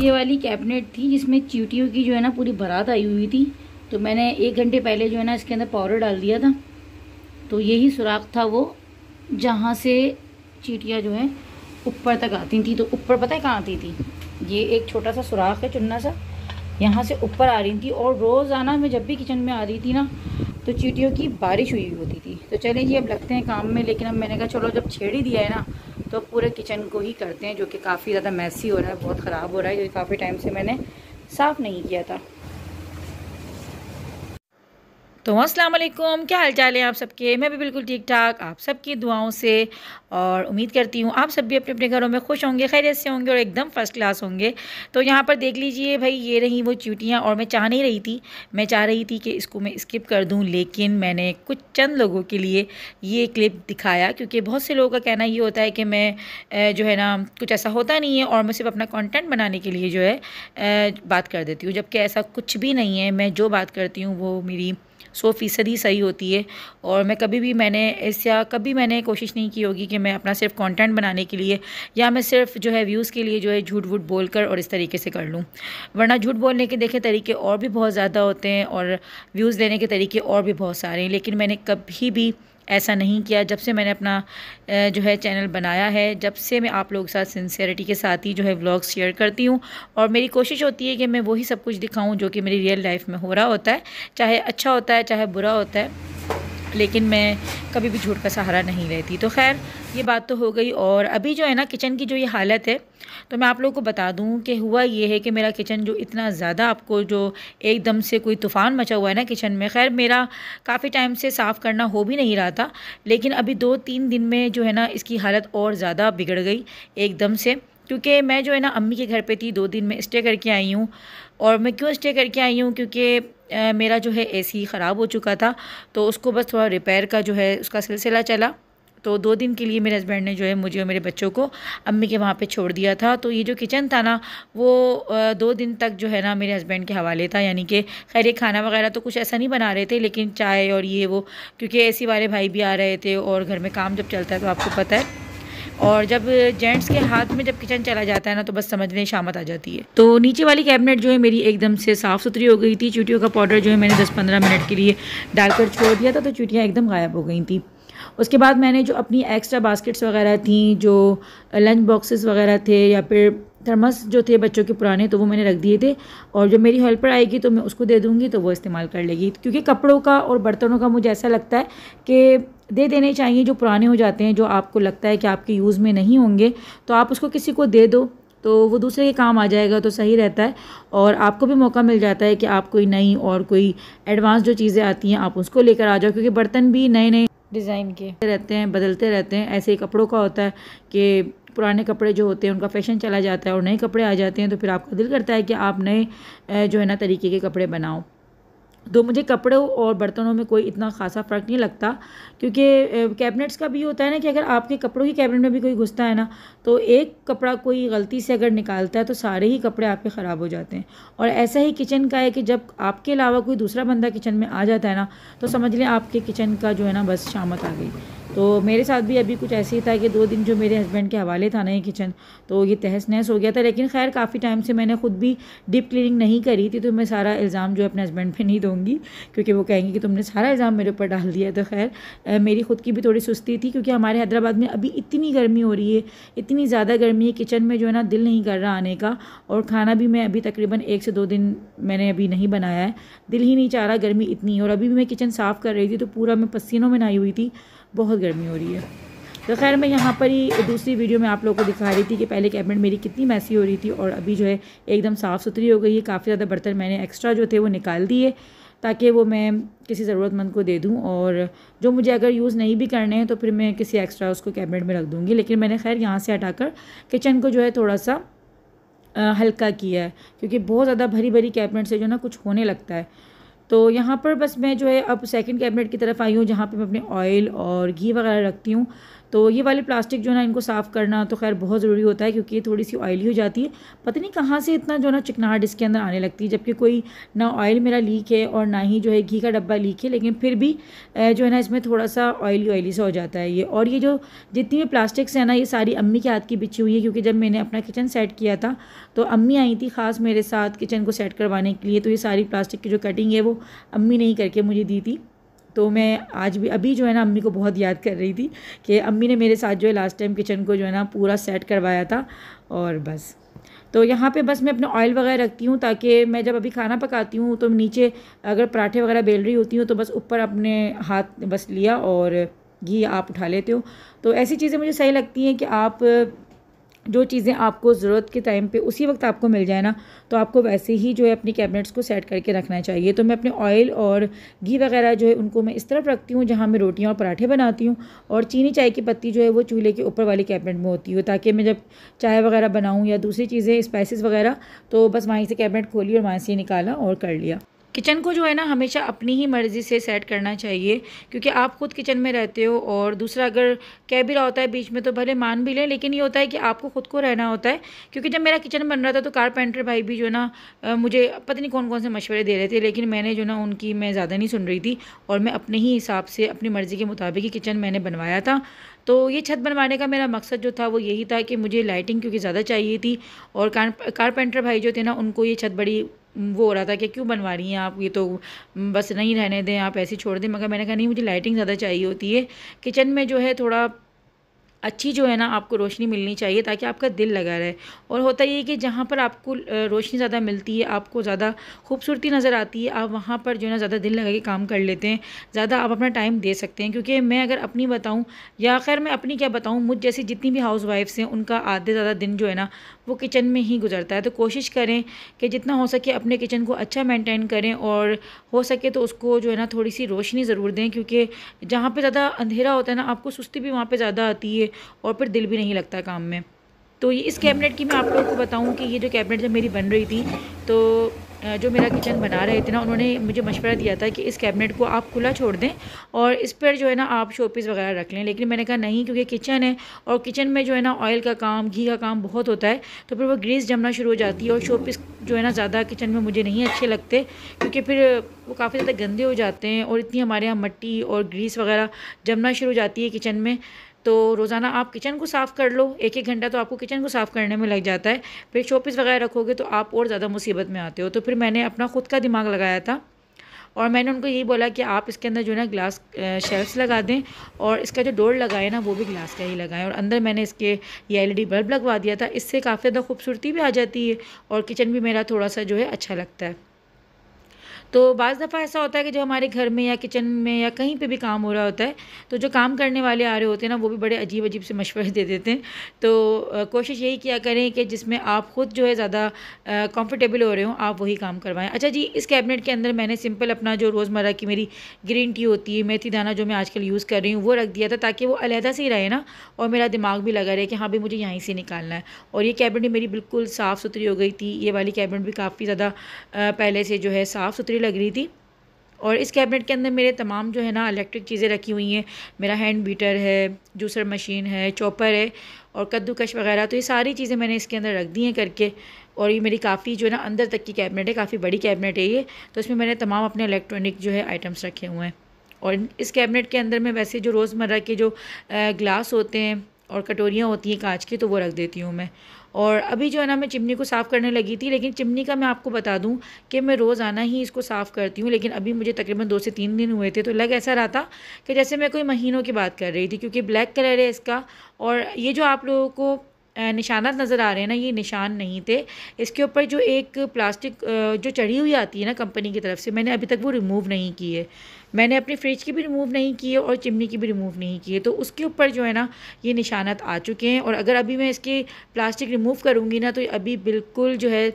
ये वाली कैबिनेट थी जिसमें चींटियों की जो है ना पूरी बारात आई हुई थी। तो मैंने 1 घंटे पहले जो है ना इसके अंदर पाउडर डाल दिया था। तो यही सुराख था वो जहाँ से चींटियाँ जो है ऊपर तक आती थी। तो ऊपर पता है कहाँ आती थी, ये एक छोटा सा सुराख है चुन्ना सा, यहाँ से ऊपर आ रही थी। और रोज़ाना मैं जब भी किचन में आ रही थी ना तो चींटियों की बारिश हुई होती थी। तो चलें जी अब लगते हैं काम में। लेकिन अब मैंने कहा चलो जब छेड़ ही दिया है ना तो पूरे किचन को ही करते हैं, जो कि काफ़ी ज़्यादा मैसी हो रहा है, बहुत ख़राब हो रहा है, जो काफ़ी टाइम से मैंने साफ़ नहीं किया था। तो अस्सलाम वालेकुम, क्या हाल चाल है आप सबके। मैं भी बिल्कुल ठीक ठाक, आप सबकी दुआओं से। और उम्मीद करती हूँ आप सब भी अपने अपने घरों में खुश होंगे, खैरियत से होंगे और एकदम फ़र्स्ट क्लास होंगे। तो यहाँ पर देख लीजिए भाई, ये रही वो चींटियाँ। और मैं चाह नहीं रही थी, मैं चाह रही थी कि इसको मैं स्किप कर दूँ, लेकिन मैंने कुछ चंद लोगों के लिए ये क्लिप दिखाया, क्योंकि बहुत से लोगों का कहना ये होता है कि मैं जो है ना कुछ ऐसा होता नहीं है और मैं सिर्फ अपना कंटेंट बनाने के लिए जो है बात कर देती हूँ, जबकि ऐसा कुछ भी नहीं है। मैं जो बात करती हूँ वो मेरी 100% सही होती है। और मैं कभी मैंने कोशिश नहीं की होगी कि मैं अपना सिर्फ कंटेंट बनाने के लिए या मैं सिर्फ जो है व्यूज़ के लिए जो है झूठ वूठ बोल कर और इस तरीके से कर लूँ। वरना झूठ बोलने के देखे तरीके और भी बहुत ज़्यादा होते हैं और व्यूज़ लेने के तरीके और भी बहुत सारे हैं। लेकिन मैंने कभी भी ऐसा नहीं किया। जब से मैंने अपना जो है चैनल बनाया है, जब से मैं आप लोगों के साथ सिंसेरिटी के साथ ही जो है व्लॉग्स शेयर करती हूँ। और मेरी कोशिश होती है कि मैं वही सब कुछ दिखाऊं जो कि मेरी रियल लाइफ में हो रहा होता है, चाहे अच्छा होता है चाहे बुरा होता है, लेकिन मैं कभी भी झूठ का सहारा नहीं लेती। तो खैर ये बात तो हो गई। और अभी जो है ना किचन की जो ये हालत है, तो मैं आप लोगों को बता दूं कि हुआ ये है कि मेरा किचन जो इतना ज़्यादा आपको जो एकदम से कोई तूफ़ान मचा हुआ है ना किचन में, खैर मेरा काफ़ी टाइम से साफ़ करना हो भी नहीं रहा था, लेकिन अभी 2-3 दिन में जो है ना इसकी हालत और ज़्यादा बिगड़ गई एकदम से। क्योंकि मैं जो है ना अम्मी के घर पे थी, 2 दिन में स्टे करके आई हूँ। और मैं क्यों स्टे करके आई हूँ, क्योंकि मेरा जो है एसी ख़राब हो चुका था, तो उसको बस थोड़ा रिपेयर का जो है उसका सिलसिला चला। तो 2 दिन के लिए मेरे हस्बैंड ने जो है मुझे और मेरे बच्चों को अम्मी के वहाँ पे छोड़ दिया था। तो ये जो किचन था ना वो 2 दिन तक जो है ना मेरे हस्बैंड के हवाले था। यानी कि खैर ये खाना वगैरह तो कुछ ऐसा नहीं बना रहे थे, लेकिन चाय और ये वो, क्योंकि एसी वाले भाई भी आ रहे थे और घर में काम जब चलता है तो आपको पता है, और जब जेंट्स के हाथ में जब किचन चला जाता है ना तो बस समझ लें शामत आ जाती है। तो नीचे वाली कैबिनेट जो है मेरी एकदम से साफ़ सुथरी हो गई थी। चींटियों का पाउडर जो है मैंने 10-15 मिनट के लिए डालकर छोड़ दिया था, तो चींटियाँ एकदम गायब हो गई थी। उसके बाद मैंने जो अपनी एक्स्ट्रा बास्केट्स वगैरह थी, जो लंच बॉक्सेस वगैरह थे या फिर थर्मस जो थे बच्चों के पुराने, तो वो मैंने रख दिए थे। और जो मेरी हेल्पर आएगी तो मैं उसको दे दूँगी, तो वो इस्तेमाल कर लेगी। क्योंकि कपड़ों का और बर्तनों का मुझे ऐसा लगता है कि दे देने चाहिए, जो पुराने हो जाते हैं, जो आपको लगता है कि आपके यूज़ में नहीं होंगे, तो आप उसको किसी को दे दो तो वो दूसरे के काम आ जाएगा, तो सही रहता है। और आपको भी मौका मिल जाता है कि आप कोई नई और कोई एडवांस जो चीज़ें आती हैं आप उसको लेकर आ जाओ। क्योंकि बर्तन भी नए नए डिज़ाइन के रहते हैं, बदलते रहते हैं। ऐसे ही कपड़ों का होता है कि पुराने कपड़े जो होते हैं उनका फैशन चला जाता है और नए कपड़े आ जाते हैं, तो फिर आपका दिल करता है कि आप नए जो है ना तरीके के कपड़े बनाओ। तो मुझे कपड़ों और बर्तनों में कोई इतना ख़ासा फ़र्क नहीं लगता। क्योंकि कैबिनेट्स का भी होता है ना कि अगर आपके कपड़ों की कैबिनेट में भी कोई घुसता है ना, तो एक कपड़ा कोई गलती से अगर निकालता है तो सारे ही कपड़े आपके ख़राब हो जाते हैं। और ऐसा ही किचन का है कि जब आपके अलावा कोई दूसरा बंदा किचन में आ जाता है ना, तो समझ लें आपके किचन का जो है ना बस शामत आ गई। तो मेरे साथ भी अभी कुछ ऐसे ही था कि 2 दिन जो मेरे हस्बैंड के हवाले था ना ये किचन, तो ये तहस नहस हो गया था। लेकिन खैर काफ़ी टाइम से मैंने खुद भी डीप क्लीनिंग नहीं करी थी, तो मैं सारा इल्ज़ाम जो है अपने हस्बैंड पे नहीं दूँगी, क्योंकि वो कहेंगे कि तुमने सारा इल्ज़ाम मेरे ऊपर डाल दिया। तो खैर मेरी खुद की भी थोड़ी सुस्ती थी, क्योंकि हमारे हैदराबाद में अभी इतनी गर्मी हो रही है, इतनी ज़्यादा गर्मी है, किचन में जो है ना दिल नहीं कर रहा आने का। और खाना भी मैं अभी तकरीबन 1 से 2 दिन मैंने अभी नहीं बनाया है, दिल ही नहीं चाह रहा, गर्मी इतनी है। और अभी भी मैं किचन साफ़ कर रही थी तो पूरा मैं पसीनों में नहाई हुई थी, बहुत गर्मी हो रही है। तो खैर मैं यहाँ पर ही दूसरी वीडियो में आप लोगों को दिखा रही थी कि पहले कैबिनेट मेरी कितनी मैसी हो रही थी और अभी जो है एकदम साफ़ सुथरी हो गई है। काफ़ी ज़्यादा बर्तन मैंने एक्स्ट्रा जो थे वो निकाल दिए, ताकि वो मैं किसी ज़रूरतमंद को दे दूँ, और जो मुझे अगर यूज़ नहीं भी करने हैं तो फिर मैं किसी एक्स्ट्रा उसको कैबिनेट में रख दूँगी। लेकिन मैंने खैर यहाँ से हटाकर किचन को जो है थोड़ा सा हल्का किया है, क्योंकि बहुत ज़्यादा भरी भरी कैबिनेट से जो ना कुछ होने लगता है। तो यहाँ पर बस मैं जो है अब सेकंड कैबिनेट की तरफ आई हूँ, जहाँ पे मैं अपने ऑयल और घी वगैरह रखती हूँ। तो ये वाली प्लास्टिक जो है ना इनको साफ़ करना तो खैर बहुत ज़रूरी होता है, क्योंकि ये थोड़ी सी ऑयली हो जाती है। पता नहीं कहाँ से इतना जो है ना चिकनाहट इसके अंदर आने लगती है, जबकि कोई ना ऑयल मेरा लीक है और ना ही जो है घी का डब्बा लीक है, लेकिन फिर भी जो है ना इसमें थोड़ा सा ऑयली ऑयली सा हो जाता है ये। और ये जो जितनी भी प्लास्टिक्स है ना ये सारी अम्मी के हाथ की बिछी हुई है, क्योंकि जब मैंने अपना किचन सेट किया था तो अम्मी आई थी ख़ास मेरे साथ किचन को सेट करवाने के लिए। तो ये सारी प्लास्टिक की जो कटिंग है वो अम्मी ने ही करके मुझे दी थी। तो मैं आज भी अभी जो है ना अम्मी को बहुत याद कर रही थी कि अम्मी ने मेरे साथ जो है लास्ट टाइम किचन को जो है ना पूरा सेट करवाया था। और बस तो यहाँ पे बस मैं अपना ऑयल वगैरह रखती हूँ, ताकि मैं जब अभी खाना पकाती हूँ तो नीचे अगर पराठे वगैरह बेल रही होती हूँ तो बस ऊपर अपने हाथ बस लिया और घी आप उठा लेते हो। तो ऐसी चीज़ें मुझे सही लगती हैं कि आप जो चीज़ें आपको ज़रूरत के टाइम पे उसी वक्त आपको मिल जाए ना, तो आपको वैसे ही जो है अपनी कैबिनेट्स को सेट करके रखना चाहिए। तो मैं अपने ऑयल और घी वगैरह जो है उनको मैं इस तरफ रखती हूँ जहाँ मैं रोटियाँ और पराठे बनाती हूँ, और चीनी चाय की पत्ती जो है वो चूल्हे के ऊपर वाली कैबिनेट में होती है, ताकि मैं जब चाय वगैरह बनाऊँ या दूसरी चीज़ें स्पाइसेस वगैरह तो बस वहीं से कैबिनेट खोली और वहाँ से निकाला और कर लिया। किचन को जो है ना हमेशा अपनी ही मर्ज़ी से सेट करना चाहिए, क्योंकि आप खुद किचन में रहते हो और दूसरा अगर कह भी रहा होता है बीच में तो भले मान भी लें, लेकिन ये होता है कि आपको खुद को रहना होता है। क्योंकि जब मेरा किचन बन रहा था तो कारपेंटर भाई भी जो है ना मुझे पता नहीं कौन कौन से मशवरे दे रहे थे, लेकिन मैंने जो ना उनकी मैं ज़्यादा नहीं सुन रही थी और मैं अपने ही हिसाब से अपनी मर्ज़ी के मुताबिक ही किचन मैंने बनवाया था। तो ये छत बनवाने का मेरा मकसद जो था वो यही था कि मुझे लाइटिंग क्योंकि ज़्यादा चाहिए थी, और कारपेंटर भाई जो थे ना उनको ये छत बड़ी वो हो रहा था कि क्यों बनवा रही हैं आप, ये तो बस नहीं रहने दें, आप ऐसे ही छोड़ दें। मगर मैंने कहा नहीं, मुझे लाइटिंग ज़्यादा चाहिए होती है किचन में, जो है थोड़ा अच्छी जो है ना आपको रोशनी मिलनी चाहिए ताकि आपका दिल लगा रहे। और होता ये है कि जहाँ पर आपको रोशनी ज़्यादा मिलती है, आपको ज़्यादा खूबसूरती नज़र आती है, आप वहाँ पर जो है ना ज़्यादा दिल लगा के काम कर लेते हैं, ज़्यादा आप अपना टाइम दे सकते हैं। क्योंकि मैं अगर अपनी बताऊँ, या खैर मैं अपनी क्या बताऊँ, मुझ जैसी जितनी भी हाउस वाइफ्स हैं उनका आधे ज़्यादा दिन जो है ना वो किचन में ही गुजरता है। तो कोशिश करें कि जितना हो सके अपने किचन को अच्छा मेंटेन करें, और हो सके तो उसको जो है ना थोड़ी सी रोशनी ज़रूर दें, क्योंकि जहाँ पे ज़्यादा अंधेरा होता है ना आपको सुस्ती भी वहाँ पे ज़्यादा आती है और फिर दिल भी नहीं लगता काम में। तो ये इस कैबिनेट की मैं आप लोगों को बताऊं कि ये जो कैबिनेट जब मेरी बन रही थी तो जो मेरा किचन बना रहे थे ना उन्होंने मुझे मशवरा दिया था कि इस कैबिनेट को आप खुला छोड़ दें और इस पर जो है ना आप शोपीस वगैरह रख लें। लेकिन मैंने कहा नहीं, क्योंकि किचन है और किचन में जो है ना ऑयल का काम, घी का काम बहुत होता है, तो फिर वो ग्रीस जमना शुरू हो जाती है और शोपीस जो है ना ज़्यादा किचन में मुझे नहीं अच्छे लगते, क्योंकि फिर वो काफ़ी ज़्यादा गंदे हो जाते हैं और इतनी हमारे यहाँ मट्टी और ग्रीस वगैरह जमना शुरू हो जाती है किचन में। तो रोज़ाना आप किचन को साफ़ कर लो, एक एक घंटा तो आपको किचन को साफ़ करने में लग जाता है, फिर शोपीस वगैरह रखोगे तो आप और ज़्यादा मुसीबत में आते हो। तो फिर मैंने अपना खुद का दिमाग लगाया था और मैंने उनको यही बोला कि आप इसके अंदर जो है ना ग्लास शेल्फ्स लगा दें, और इसका जो डोर लगाए ना वो भी ग्लास का ही लगाएं, और अंदर मैंने इसके ये एलईडी बल्ब लगवा दिया था। इससे काफ़ी ज़्यादा खूबसूरती भी आ जाती है और किचन भी मेरा थोड़ा सा जो है अच्छा लगता है। तो बाज़ दफ़ा ऐसा होता है कि जो हमारे घर में या किचन में या कहीं पे भी काम हो रहा होता है, तो जो काम करने वाले आ रहे होते हैं ना वो भी बड़े अजीब अजीब से मशवरे दे देते हैं। तो कोशिश यही किया करें कि जिसमें आप ख़ुद जो है ज़्यादा कंफर्टेबल हो रहे हो आप वही काम करवाएं। अच्छा जी, इस कैबिनेट के अंदर मैंने सिंपल अपना जो रोज़मर्रा की मेरी ग्रीन टी होती है, मेथी दाना जो मैं आजकल यूज़ कर रही हूँ वो रख दिया था, ताकि वो अलहदा से ही रहे ना और मेरा दिमाग भी लगा रहे कि हाँ भाई मुझे यहीं से निकालना है। और ये कैबिनेट मेरी बिल्कुल साफ़ सुथरी हो गई थी। ये वाली कैबिनेट भी काफ़ी ज़्यादा पहले से जो है साफ़ सुथरी लग रही थी। और इस कैबिनेट के अंदर मेरे तमाम जो है ना इलेक्ट्रिक चीज़ें रखी हुई हैं। मेरा हैंड बीटर है, जूसर मशीन है, चॉपर है और कद्दूकश वगैरह, तो ये सारी चीज़ें मैंने इसके अंदर रख दी हैं करके। और ये मेरी काफ़ी जो है ना अंदर तक की कैबिनेट है, काफ़ी बड़ी कैबिनेट है ये। तो इसमें मैंने तमाम अपने इलेक्ट्रॉनिक जो है आइटम्स रखे हुए हैं। और इस कैबिनेट के अंदर मैं वैसे जो रोज़मर्रा के जो ग्लास होते हैं और कटोरियाँ होती हैं कांच की, तो वो रख देती हूँ मैं। और अभी जो है ना मैं चिमनी को साफ़ करने लगी थी, लेकिन चिमनी का मैं आपको बता दूं कि मैं रोज़ाना ही इसको साफ़ करती हूँ, लेकिन अभी मुझे तकरीबन 2 से 3 दिन हुए थे, तो लग ऐसा रहा था कि जैसे मैं कोई महीनों की बात कर रही थी, क्योंकि ब्लैक कलर है इसका। और ये जो आप लोगों को निशानात नज़र आ रहे हैं ना, ये निशान नहीं थे। इसके ऊपर जो एक प्लास्टिक जो चढ़ी हुई आती है ना कंपनी की तरफ से, मैंने अभी तक वो रिमूव नहीं की है। मैंने अपनी फ्रिज की भी रिमूव नहीं की है और चिमनी की भी रिमूव नहीं की है, तो उसके ऊपर जो है ना ये निशानात आ चुके हैं। और अगर अभी मैं इसकी प्लास्टिक रिमूव करूँगी ना तो अभी बिल्कुल जो है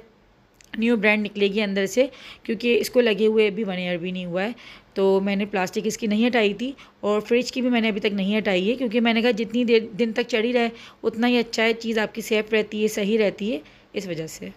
न्यू ब्रांड निकलेगी अंदर से, क्योंकि इसको लगे हुए अभी 1 ईयर भी नहीं हुआ है। तो मैंने प्लास्टिक इसकी नहीं हटाई थी और फ्रिज की भी मैंने अभी तक नहीं हटाई है, क्योंकि मैंने कहा जितनी देर दिन तक चढ़ी रहे उतना ही अच्छा है, चीज़ आपकी सेफ़ रहती है, सही रहती है, इस वजह से।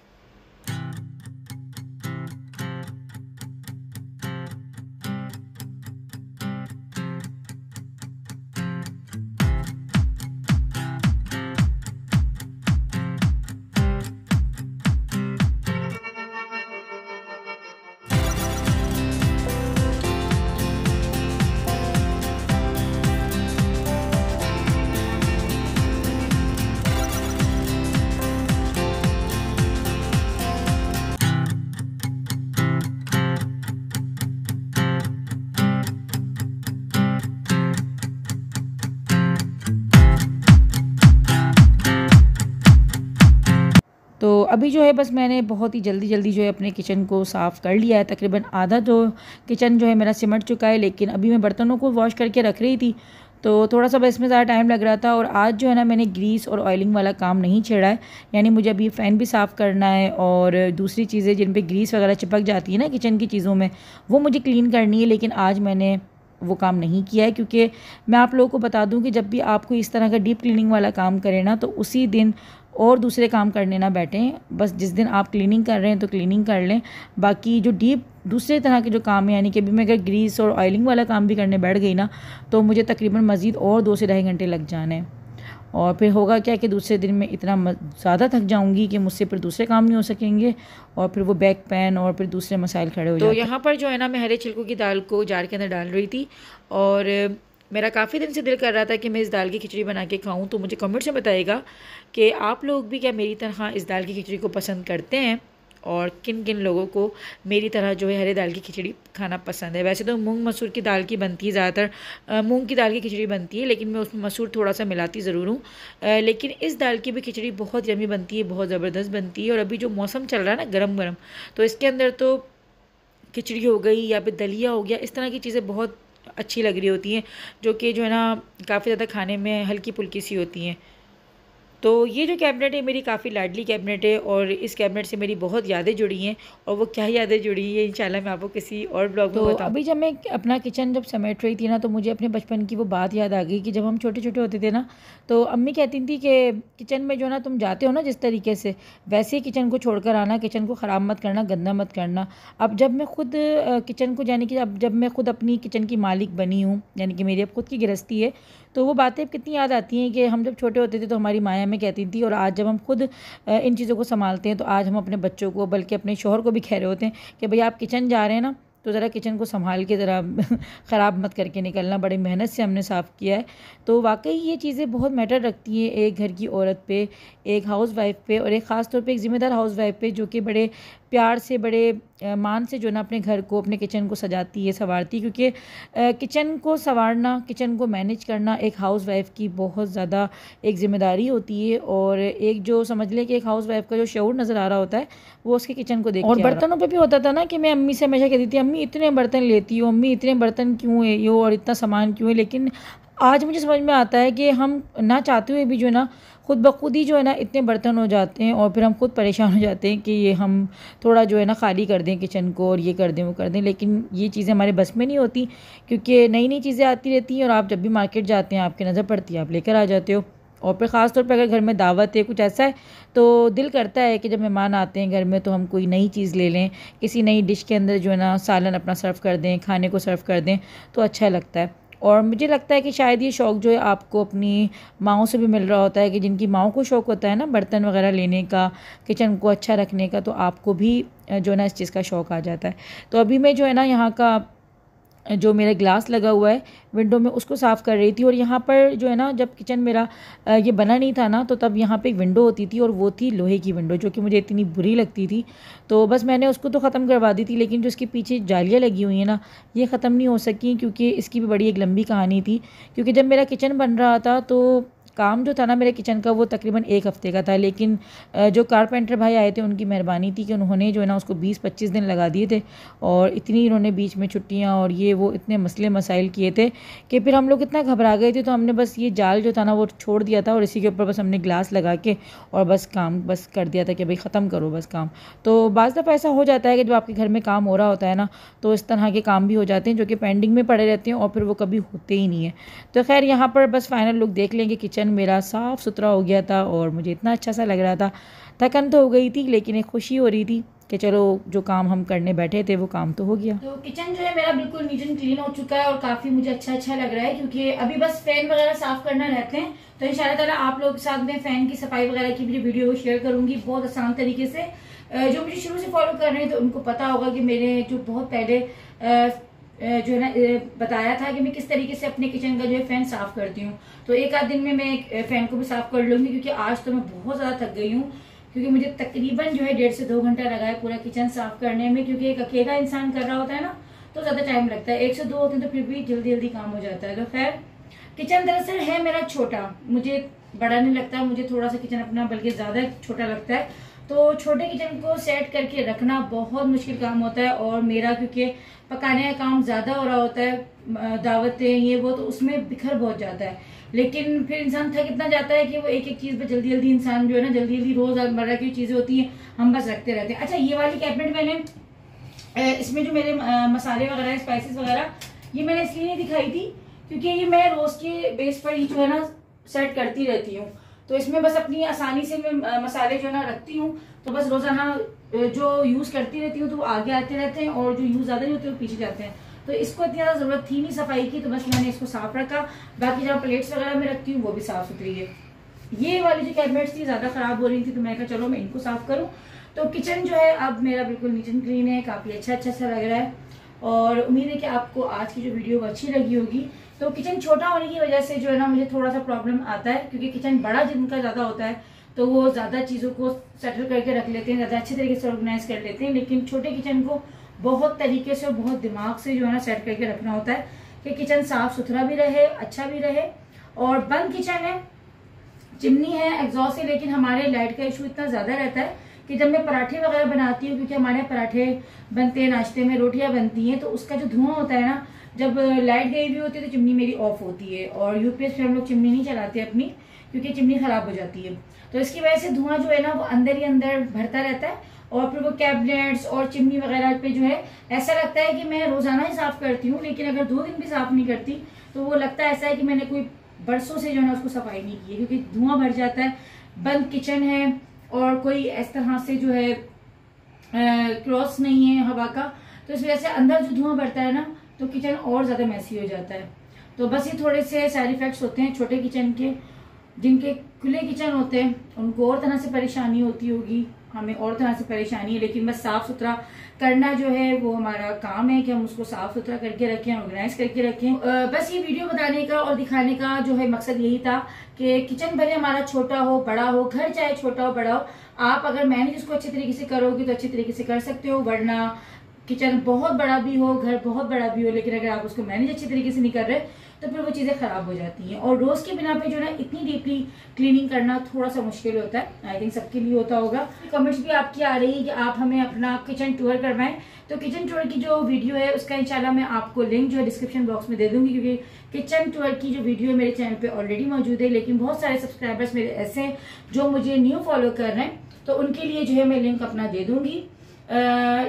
अभी जो है बस मैंने बहुत ही जल्दी जल्दी जो है अपने किचन को साफ़ कर लिया है। तकरीबन आधा जो किचन जो है मेरा सिमट चुका है, लेकिन अभी मैं बर्तनों को वॉश करके रख रही थी तो थोड़ा सा बस इसमें ज़्यादा टाइम लग रहा था। और आज जो है ना मैंने ग्रीस और ऑयलिंग वाला काम नहीं छेड़ा है, यानी मुझे अभी फ़ैन भी साफ़ करना है और दूसरी चीज़ें जिन पे ग्रीस वगैरह चिपक जाती है ना किचन की चीज़ों में, वो मुझे क्लीन करनी है। लेकिन आज मैंने वो काम नहीं किया है, क्योंकि मैं आप लोगों को बता दूं कि जब भी आपको इस तरह का डीप क्लीनिंग वाला काम करें ना, तो उसी दिन और दूसरे काम करने ना बैठें। बस जिस दिन आप क्लीनिंग कर रहे हैं तो क्लीनिंग कर लें, बाकी जो डीप दूसरे तरह के जो काम है, यानी कि अभी मैं अगर ग्रीस और ऑयलिंग वाला काम भी करने बैठ गई ना, तो मुझे तकरीबन मज़ीद और 2 से ढाई घंटे लग जाने हैं। और फिर होगा क्या कि दूसरे दिन में इतना ज़्यादा थक जाऊंगी कि मुझसे फिर दूसरे काम नहीं हो सकेंगे, और फिर वो बैक पेन और फिर दूसरे मसाइल खड़े हो जाते हैं। तो यहाँ पर जो है ना मैं हरे छिलकों की दाल को जार के अंदर डाल रही थी, और मेरा काफ़ी दिन से दिल कर रहा था कि मैं इस दाल की खिचड़ी बना के खाऊं। तो मुझे कमेंट्स में बताइएगा कि आप लोग भी क्या मेरी तरह इस दाल की खिचड़ी को पसंद करते हैं, और किन किन लोगों को मेरी तरह जो है हरे दाल की खिचड़ी खाना पसंद है। वैसे तो मूंग मसूर की दाल की बनती है, ज़्यादातर मूंग की दाल की खिचड़ी बनती है, लेकिन मैं उसमें मसूर थोड़ा सा मिलाती ज़रूर हूँ। लेकिन इस दाल की भी खिचड़ी बहुत यमी बनती है, बहुत ज़बरदस्त बनती है। और अभी जो मौसम चल रहा है ना गरम गरम, तो इसके अंदर तो खिचड़ी हो गई या फिर दलिया हो गया, इस तरह की चीज़ें बहुत अच्छी लग रही होती हैं, जो कि जो है ना काफ़ी ज़्यादा खाने में हल्की फुल्की सी होती हैं। तो ये जो कैबिनेट है मेरी काफ़ी लाडली कैबिनेट है, और इस कैबिनेट से मेरी बहुत यादें जुड़ी हैं, और वो क्या यादें जुड़ी हैं इंशाल्लाह मैं आपको किसी और ब्लॉग में बताऊँ। अभी जब मैं अपना किचन जब समेट रही थी ना, तो मुझे अपने बचपन की वो बात याद आ गई कि जब हम छोटे छोटे होते थे ना, तो अम्मी कहती थी कि किचन में जो ना तुम जाते हो ना जिस तरीके से, वैसे ही किचन को छोड़कर आना, किचन को ख़राब मत करना, गंदा मत करना। अब जब मैं खुद किचन को, यानी कि अब जब मैं खुद अपनी किचन की मालिक बनी हूँ, यानी कि मेरी अब खुद की गृहस्थी है, तो वो बातें कितनी याद आती हैं कि हम जब छोटे होते थे तो हमारी माया में कहती थी, और आज जब हम खुद इन चीज़ों को संभालते हैं, तो आज हम अपने बच्चों को, बल्कि अपने शौहर को भी कह रहे होते हैं कि भई आप किचन जा रहे हैं ना, तो ज़रा किचन को संभाल के ज़रा ख़राब मत करके निकलना, बड़ी मेहनत से हमने साफ़ किया है। तो वाकई ये चीज़ें बहुत मैटर रखती हैं एक घर की औरत पे, एक हाउस वाइफ पे, और एक ख़ास तौर पे एक ज़िम्मेदार हाउस वाइफ पे, जो कि बड़े प्यार से, बड़े मान से जो ना अपने घर को, अपने किचन को सजाती है, संवारती है। क्योंकि किचन को संवारना, किचन को मैनेज करना एक हाउस वाइफ की बहुत ज़्यादा एक ज़िम्मेदारी होती है, और एक जो समझ लें कि एक हाउस वाइफ का जो शऊर नज़र आ रहा होता है, वो उसके किचन को देख के आ रहा है। और बर्तनों पे भी होता था ना कि मैं अम्मी से हमेशा कहती थी, अम्मी इतने बर्तन लेती हो, अम्मी इतने बर्तन क्यों है यो, और इतना सामान क्यों है। लेकिन आज मुझे समझ में आता है कि हम ना चाहते हुए भी जो है ना खुद ब खुद ही जो है ना इतने बर्तन हो जाते हैं, और फिर हम खुद परेशान हो जाते हैं कि ये हम थोड़ा जो है ना खाली कर दें किचन को, और ये कर दें वो कर दें। लेकिन ये चीज़ें हमारे बस में नहीं होती, क्योंकि नई नई चीज़ें आती रहती हैं, और आप जब भी मार्केट जाते हैं आपकी नज़र पड़ती है, आप लेकर आ जाते हो। और फिर ख़ास तौर पे अगर घर में दावत है, कुछ ऐसा है, तो दिल करता है कि जब मेहमान आते हैं घर में, तो हम कोई नई चीज़ ले लें, किसी नई डिश के अंदर जो है ना सालन अपना सर्व कर दें, खाने को सर्व कर दें, तो अच्छा लगता है। और मुझे लगता है कि शायद ये शौक़ जो है आपको अपनी माँओं से भी मिल रहा होता है, कि जिनकी माँओं को शौक़ होता है ना बर्तन वगैरह लेने का, किचन को अच्छा रखने का, तो आपको भी जो है ना इस चीज़ का शौक़ आ जाता है। तो अभी मैं जो है ना यहाँ का जो मेरा ग्लास लगा हुआ है विंडो में, उसको साफ़ कर रही थी। और यहाँ पर जो है ना जब किचन मेरा ये बना नहीं था ना, तो तब यहाँ पे एक विंडो होती थी, और वो थी लोहे की विंडो, जो कि मुझे इतनी बुरी लगती थी। तो बस मैंने उसको तो ख़त्म करवा दी थी, लेकिन जो इसके पीछे जालियाँ लगी हुई हैं ना, ये ख़त्म नहीं हो सकी, क्योंकि इसकी भी बड़ी एक लंबी कहानी थी। क्योंकि जब मेरा किचन बन रहा था, तो काम जो था ना मेरे किचन का, वो तकरीबन 1 हफ़्ते का था। लेकिन जो कारपेंटर भाई आए थे, उनकी मेहरबानी थी कि उन्होंने जो है ना उसको 20-25 दिन लगा दिए थे, और इतनी इन्होंने बीच में छुट्टियां और ये वो इतने मसले मसाइल किए थे कि फिर हम लोग इतना घबरा गए थे। तो हमने बस ये जाल जो था ना वो छोड़ दिया था, और इसी के ऊपर बस हमने ग्लास लगा के और बस काम बस कर दिया था कि भाई ख़त्म करो बस काम। तो बाज़ दफ़ा ऐसा हो जाता है कि जब आपके घर में काम हो रहा होता है ना, तो इस तरह के काम भी हो जाते हैं जो कि पेंडिंग में पड़े रहते हैं, और फिर वो कभी होते ही नहीं है। तो खैर यहाँ पर बस फाइनल लुक देख लेंगे। किचन मेरा साफ़ सुथरा हो गया था, और मुझे इतना अच्छा सा लग रहा था। थकन तो हो गई थी, लेकिन एक खुशी हो रही थी कि चलो जो काम हम करने बैठे थे वो काम तो हो गया। तो किचन जो है मेरा बिल्कुल नीट एंड क्लीन हो चुका है, और काफ़ी मुझे अच्छा लग रहा है, क्योंकि अभी बस फ़ैन वगैरह साफ़ करना रहते हैं। तो इंशाल्लाह ताला आप लोगों के साथ में फ़ैन की सफाई वगैरह की भी वीडियो शेयर करूँगी बहुत आसान तरीके से। जो मुझे शुरू से फॉलो कर रहे हैं तो उनको पता होगा कि मेरे जो बहुत पहले जो है ना बताया था कि मैं किस तरीके से अपने किचन का जो है फ़ैन साफ़ करती हूँ। तो एक आध दिन में मैं फ़ैन को भी साफ़ कर लूँगी, क्योंकि आज तो मैं बहुत ज़्यादा थक गई हूँ, क्योंकि मुझे तकरीबन जो है 1.5 से 2 घंटा लगा है पूरा किचन साफ़ करने में। क्योंकि एक अकेला इंसान कर रहा होता है ना, तो ज़्यादा टाइम लगता है। 1 से 2 होते हैं तो फिर भी जल्दी जल्दी काम हो जाता है। तो खैर किचन दरअसल है मेरा छोटा, मुझे बड़ा नहीं लगता, मुझे थोड़ा सा किचन अपना बल्कि ज़्यादा छोटा लगता है। तो छोटे किचन को सेट करके रखना बहुत मुश्किल काम होता है। और मेरा क्योंकि पकाने का काम ज़्यादा हो रहा होता है, दावतें ये वो, तो उसमें बिखर बहुत जाता है। लेकिन फिर इंसान थक इतना जाता है कि वो एक एक चीज़ पे जल्दी जल्दी इंसान जो है ना, जल्दी जल्दी रोज़मर्रा की चीज़ें होती हैं हम बस रखते रहते हैं। अच्छा, ये वाली कैबिनेट मैंने इसमें जो मेरे मसाले वगैरह स्पाइसेस वगैरह, ये मैंने इसलिए नहीं दिखाई थी क्योंकि ये मैं रोज के बेस पर ही जो है ना सेट करती रहती हूँ। तो इसमें बस अपनी आसानी से मैं मसाले जो है ना रखती हूँ, तो बस रोजाना जो यूज करती रहती हूँ तो वो आगे आते रहते हैं, और जो यूज ज्यादा नहीं होते वो पीछे जाते हैं। तो इसको इतनी ज्यादा जरूरत थी नहीं सफाई की, तो बस मैंने इसको साफ रखा। बाकी जहाँ प्लेट्स वगैरह में रखती हूँ वो भी साफ सुथरी है। ये वाली जो कैबिनेट्स थी ज्यादा खराब हो रही थी, तो मैं कहा चलो मैं इनको साफ करूँ। तो किचन जो है अब मेरा बिल्कुल नीट एंड क्लीन है, काफी अच्छा सा लग रहा है। और उम्मीद है कि आपको आज की जो वीडियो अच्छी लगी होगी। तो किचन छोटा होने की वजह से जो है ना मुझे थोड़ा सा प्रॉब्लम आता है, क्योंकि किचन बड़ा जिनका ज्यादा होता है तो वो ज्यादा चीजों को सेटल करके रख लेते हैं, ज्यादा अच्छे तरीके से ऑर्गेनाइज कर लेते हैं। लेकिन छोटे किचन को बहुत तरीके से और बहुत दिमाग से जो है ना सेट करके रखना होता है कि किचन साफ सुथरा भी रहे, अच्छा भी रहे। और बंद किचन है, चिमनी है एग्जॉस्ट है, लेकिन हमारे लाइट का इशू इतना ज्यादा रहता है कि जब मैं पराठे वगैरह बनाती हूँ, क्योंकि हमारे पराठे बनते हैं, नाश्ते में रोटियां बनती हैं, तो उसका जो धुआं होता है ना, जब लाइट गई हुई होती है तो चिमनी मेरी ऑफ होती है। और यूपीएस पे हम लोग चिमनी नहीं चलाते अपनी, क्योंकि चिमनी खराब हो जाती है। तो इसकी वजह से धुआं जो है ना वो अंदर ही अंदर भरता रहता है, और फिर वो कैबिनेट्स और चिमनी वगैरह पे जो है ऐसा लगता है कि मैं रोजाना ही साफ करती हूँ, लेकिन अगर 2 दिन भी साफ नहीं करती तो वो लगता है ऐसा है कि मैंने कोई बरसों से जो है ना उसको सफाई नहीं की है, क्योंकि धुआं भर जाता है। बंद किचन है और कोई इस तरह से जो है क्रॉस नहीं है हवा का, तो इस वजह से अंदर जो धुआं भरता है ना तो किचन और ज्यादा मैसी हो जाता है। तो बस ये थोड़े से साइड इफेक्ट्स होते हैं छोटे किचन के। जिनके खुले किचन होते हैं उनको और तरह से परेशानी होती होगी, हमें और तरह से परेशानी है। लेकिन बस साफ सुथरा करना जो है वो हमारा काम है कि हम उसको साफ सुथरा करके रखें, ऑर्गेनाइज करके रखें। बस ये वीडियो बताने का और दिखाने का जो है मकसद यही था कि किचन भले हमारा छोटा हो बड़ा हो, घर चाहे छोटा हो बड़ा हो, आप अगर मैनेज उसको अच्छे तरीके से करोगे तो अच्छे तरीके से कर सकते हो। वरना किचन बहुत बड़ा भी हो, घर बहुत बड़ा भी हो, लेकिन अगर आप उसको मैनेज अच्छे तरीके से नहीं कर रहे तो फिर वो चीजें खराब हो जाती हैं। और रोज के बिना पे जो है ना इतनी डीपली क्लीनिंग करना थोड़ा सा मुश्किल होता है। आई थिंक सबके लिए होता होगा। कमेंट्स भी आपकी आ रही है कि आप हमें अपना किचन टूर करवाएं, तो किचन टूर की जो वीडियो है उसका इंशाल्लाह मैं आपको लिंक जो है डिस्क्रिप्शन बॉक्स में दे दूंगी, क्योंकि किचन टूर की जो वीडियो मेरे चैनल पे ऑलरेडी मौजूद है। लेकिन बहुत सारे सब्सक्राइबर्स मेरे ऐसे हैं जो मुझे न्यू फॉलो कर रहे हैं, तो उनके लिए जो है मैं लिंक अपना दे दूंगी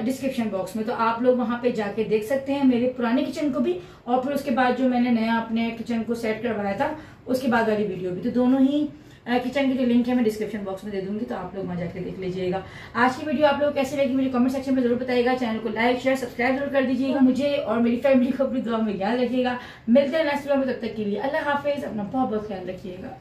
डिस्क्रिप्शन बॉक्स में। तो आप लोग वहां पे जाके देख सकते हैं मेरे पुराने किचन को भी, और फिर उसके बाद जो मैंने नया अपने किचन को सेट करवाया था उसके बाद वाली वीडियो भी। तो दोनों ही किचन की जो लिंक है मैं डिस्क्रिप्शन बॉक्स में दे दूंगी, तो आप लोग वहां जाके देख लीजिएगा। आज की वीडियो आप लोग कैसी लगी मुझे कमेंट सेक्शन में जरूर बताइएगा। चैनल को लाइक शेयर सब्सक्राइब जरूर कर दीजिएगा। मुझे और मेरी फैमिली को अपनी दुआ में याद रखिएगा। मिलते हैं नेक्स्ट वीडियो में, तब तक के लिए अल्लाह हाफिज। अपना बहुत बहुत ख्याल रखिएगा।